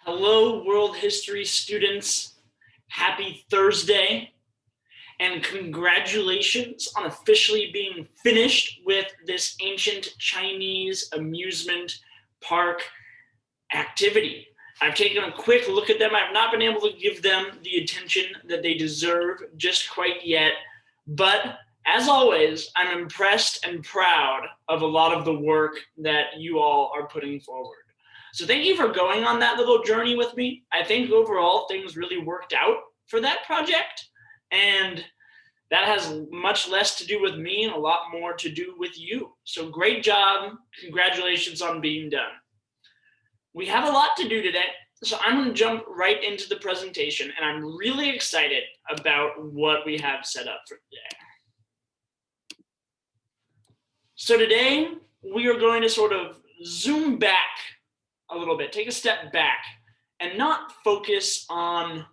Hello, world history students. Happy Thursday, and congratulations on officially being finished with this ancient Chinese amusement park activity. I've taken a quick look at them. I've not been able to give them the attention that they deserve just quite yet, but as always, I'm impressed and proud of a lot of the work that you all are putting forward. So thank you for going on that little journey with me. I think overall things really worked out for that project, and that has much less to do with me and a lot more to do with you. So great job. Congratulations on being done. We have a lot to do today, so I'm going to jump right into the presentation, and I'm really excited about what we have set up for today. So today we are going to sort of zoom back a little bit, take a step back, and not focus on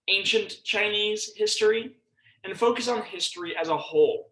ancient Chinese history and focus on history as a whole.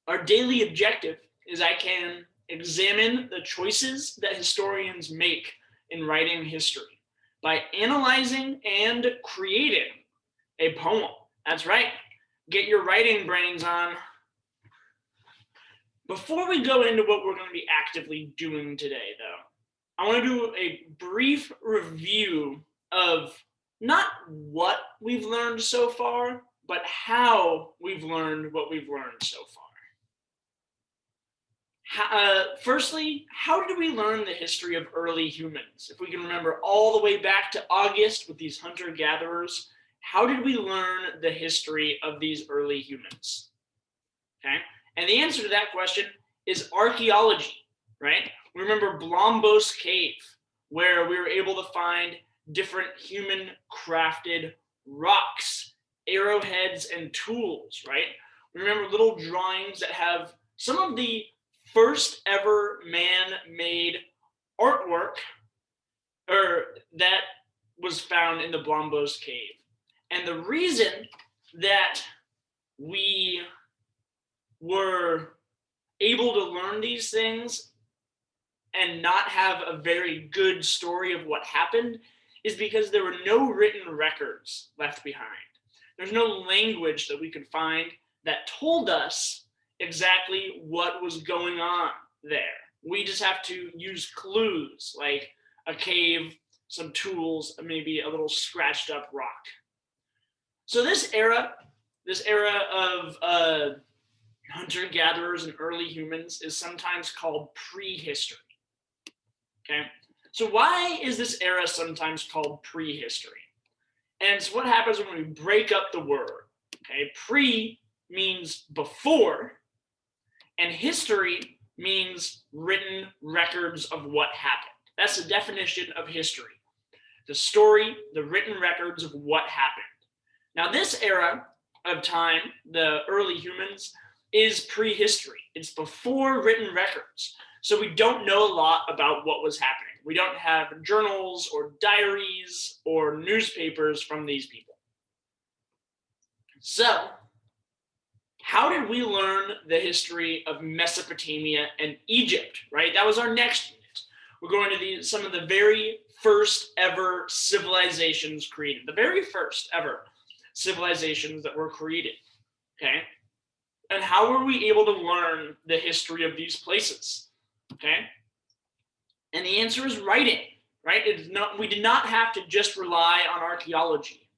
Our daily objective is I can examine the choices that historians make in writing history by analyzing and creating a poem. That's right. Get your writing brains on. Before we go into what we're going to be actively doing today, though, I want to do a brief review of not what we've learned so far, but how we've learned what we've learned so far. Firstly, how did we learn the history of early humans? If we can remember all the way back to August with these hunter-gatherers, how did we learn the history of these early humans? Okay, and the answer to that question is archaeology, right? We remember Blombos Cave, where we were able to find different human-crafted rocks, arrowheads, and tools, right? We remember little drawings that have some of the first ever man-made artwork that was found in the Blombos Cave. And the reason that we were able to learn these things and not have a very good story of what happened is because there were no written records left behind. There's no language that we could find that told us exactly what was going on there. We just have to use clues like a cave, some tools, maybe a little scratched up rock. So this era of hunter-gatherers and early humans is sometimes called prehistory. Okay, so why is this era sometimes called prehistory? And it's what happens when we break up the word. Okay, pre means before, and history means written records of what happened. That's the definition of history. The story, the written records of what happened. Now, this era of time, the early humans, is prehistory. It's before written records. So we don't know a lot about what was happening. We don't have journals or diaries or newspapers from these people. So, how did we learn the history of Mesopotamia and Egypt, right? That was our next unit. We're going to some of the very first ever civilizations created, the very first ever civilizations that were created, okay? And how were we able to learn the history of these places, okay? And the answer is writing, right? We did not have to just rely on archaeology.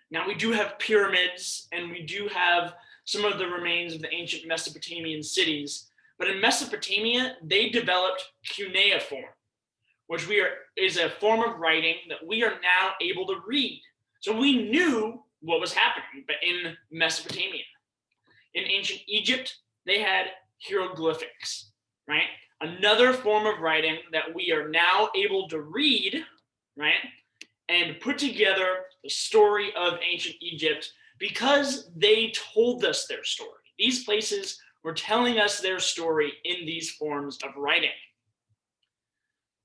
Now, we do have pyramids, and we do have some of the remains of the ancient Mesopotamian cities, but in Mesopotamia, they developed cuneiform, which is a form of writing that we are now able to read. So we knew what was happening, but in Mesopotamia. In ancient Egypt, they had hieroglyphics, right? Another form of writing that we are now able to read, right? And put together the story of ancient Egypt because they told us their story. These places were telling us their story in these forms of writing.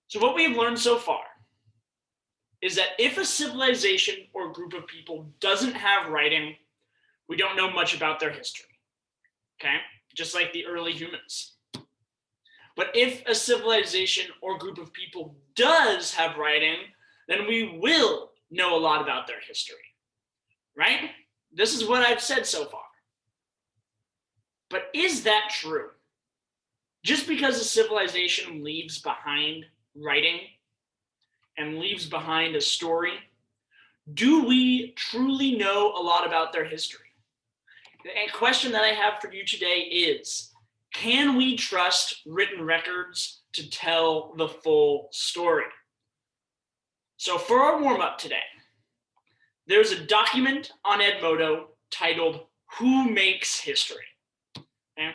So what we have learned so far is that if a civilization or group of people doesn't have writing, we don't know much about their history, okay? Just like the early humans. But if a civilization or group of people does have writing, then we will know a lot about their history, right? This is what I've said so far. But is that true? Just because a civilization leaves behind writing and leaves behind a story, do we truly know a lot about their history? The question that I have for you today is, can we trust written records to tell the full story? So for our warm-up today, there's a document on Edmodo titled Who Makes History? Okay?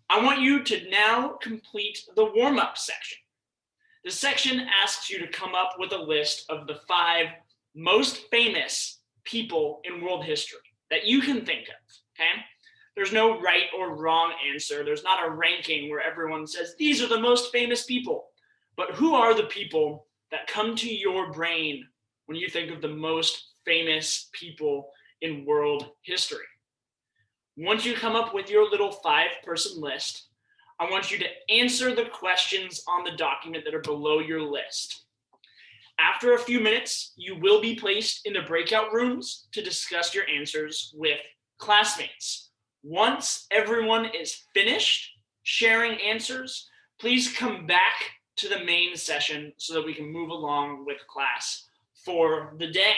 I want you to now complete the warm-up section. The section asks you to come up with a list of the 5 most famous people in world history that you can think of, okay? There's no right or wrong answer. There's not a ranking where everyone says, these are the most famous people. But who are the people that come to your brain when you think of the most famous people in world history? Once you come up with your little 5-person list, I want you to answer the questions on the document that are below your list. After a few minutes, you will be placed in the breakout rooms to discuss your answers with classmates. Once everyone is finished sharing answers, please come back to the main session so that we can move along with class for the day.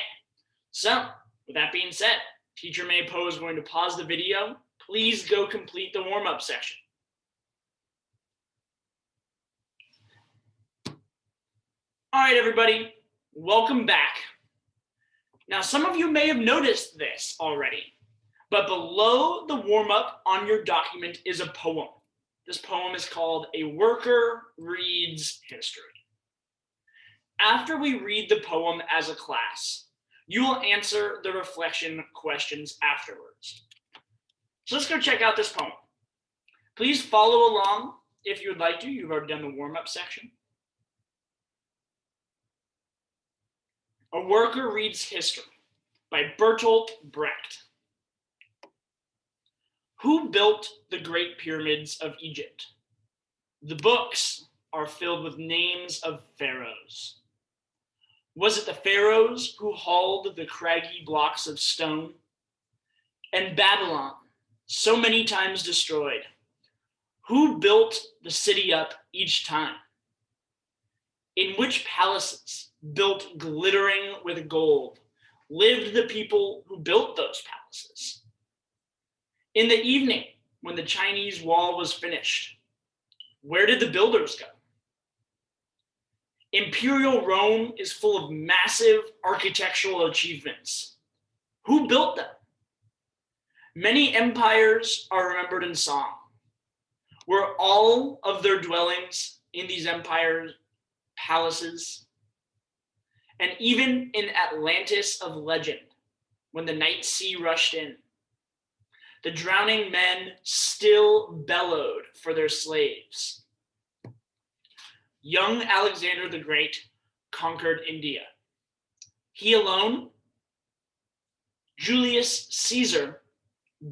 So, with that being said, Teacher May Po is going to pause the video. Please go complete the warm-up section. All right, everybody, welcome back. Now, some of you may have noticed this already, but below the warm-up on your document is a poem. This poem is called A Worker Reads History. After we read the poem as a class, you will answer the reflection questions afterwards. So let's go check out this poem. Please follow along if you would like to. You've already done the warm-up section. A Worker Reads History by Bertolt Brecht. Who built the Great Pyramids of Egypt? The books are filled with names of pharaohs. Was it the pharaohs who hauled the craggy blocks of stone? And Babylon, so many times destroyed, who built the city up each time? In which palaces, built glittering with gold, lived the people who built those palaces? In the evening, when the Chinese wall was finished, where did the builders go? Imperial Rome is full of massive architectural achievements. Who built them? Many empires are remembered in song. Were all of their dwellings in these empires palaces? And even in Atlantis of legend, when the night sea rushed in, the drowning men still bellowed for their slaves. Young Alexander the Great conquered India. He alone? Julius Caesar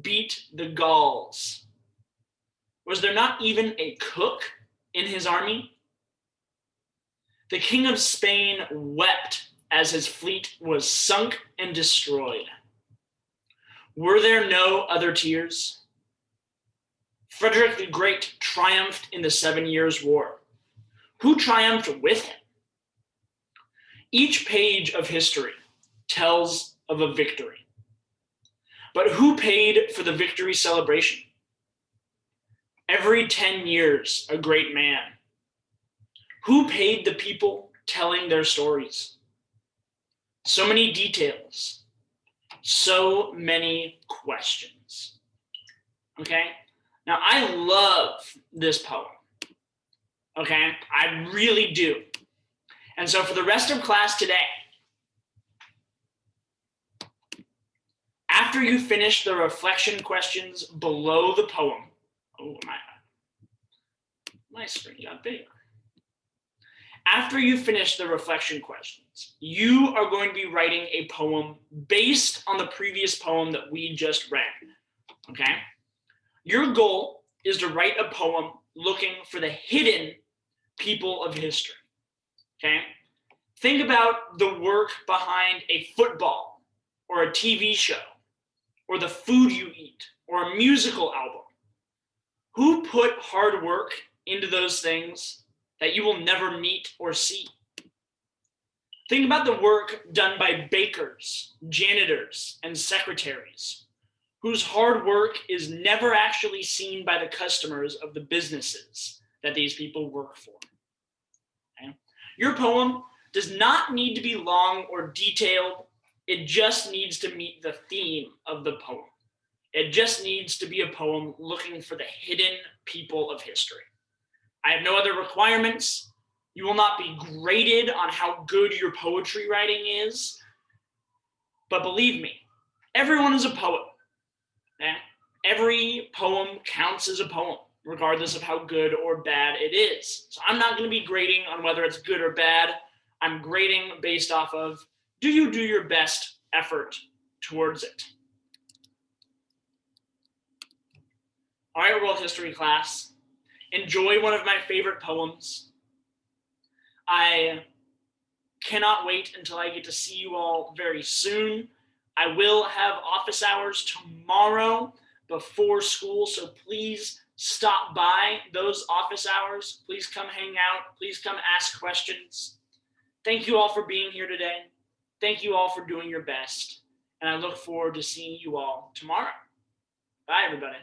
beat the Gauls. Was there not even a cook in his army? The King of Spain wept as his fleet was sunk and destroyed. Were there no other tears? Frederick the Great triumphed in the 7 Years' War. Who triumphed with him? Each page of history tells of a victory. But who paid for the victory celebration? Every 10 years, a great man. Who paid the people telling their stories? So many details, so many questions. Okay? Now, I love this poem. Okay? I really do. And so for the rest of class today, after you finish the reflection questions below the poem, my screen got bigger. After you finish the reflection questions, you are going to be writing a poem based on the previous poem that we just read, okay? Your goal is to write a poem looking for the hidden people of history, okay? Think about the work behind a football or a TV show or the food you eat or a musical album. Who put hard work into those things that you will never meet or see? Think about the work done by bakers, janitors, and secretaries, whose hard work is never actually seen by the customers of the businesses that these people work for. Okay? Your poem does not need to be long or detailed. It just needs to meet the theme of the poem. It just needs to be a poem looking for the hidden people of history. I have no other requirements. You will not be graded on how good your poetry writing is. But believe me, everyone is a poet. Okay? Every poem counts as a poem, regardless of how good or bad it is. So I'm not going to be grading on whether it's good or bad. I'm grading based off of, do you do your best effort towards it? All right, world history class. Enjoy one of my favorite poems. I cannot wait until I get to see you all very soon. I will have office hours tomorrow before school, so please stop by those office hours. Please come hang out. Please come ask questions. Thank you all for being here today. Thank you all for doing your best. And I look forward to seeing you all tomorrow. Bye, everybody.